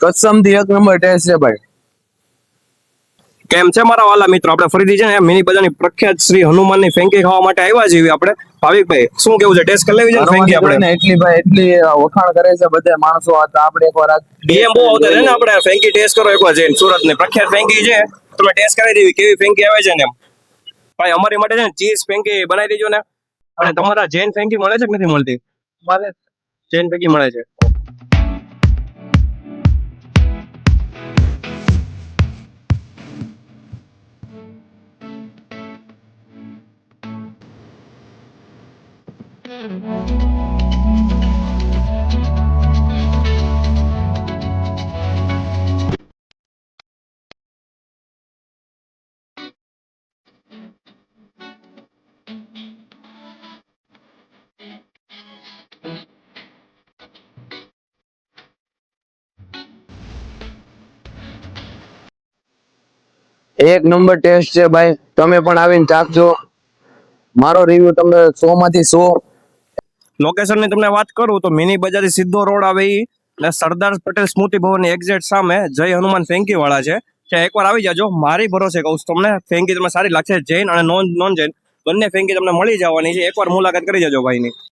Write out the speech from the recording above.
કસમથી એક number test છે ભાઈ. કેમ છે મારા વાલા મિત્રો, આપણે ફરીથી છે ને મિની બજારની પ્રખ્યાત શ્રી હનુમાનની ફેંકી ખાવા માટે આવ્યા છીએ. આપણે ભાવિકભાઈ શું કેવું છે, ટેસ્ટ કરી લેવી છે ને ફેંકી આપણે? ને એટલી ભાઈ એટલી વખાણ કરે છે બધા માણસો હતા. આપણે એકવાર ડીએમ બહુ આવતા છે ને, આપણે ફેંકી ટેસ્ટ કરો એકવાર જઈને. સુરત ની પ્રખ્યાત ફેંકી છે, તમે ટેસ્ટ કરી દેવી કેવી ફેંકી આવે છે ને એમ. ભાઈ અમારી માટે છે ને ચીઝ ફેંકી બનાવી દેજો ને. અને તમારા જૈન ફેંકી મળે છે કે નથી મળતી? જૈન ફેંકી મળે છે. એક નંબર ટેસ્ટ છે ભાઈ. તમે પણ આવીને ચાખજો. મારો રિવ્યુ તમને 100 માંથી 100. લોકેશન ની તમને વાત કરું તો મિની બજારથી સીધો રોડ આવે ઈ ને સરદાર પટેલ સ્મૃતિ ભવનની એક્ઝેક્ટ સામે જય હનુમાન ફેંકી વાળા છે. ત્યાં એકવાર આવી જાજો. મારી ભરોસે કહું છું તમને, ફેંકી તમને સારી લાગશે. જૈન અને નોન જૈન બંને ફેંકી તમને મળી જવાની છે. એકવાર મુલાકાત કરી જજો ભાઈની.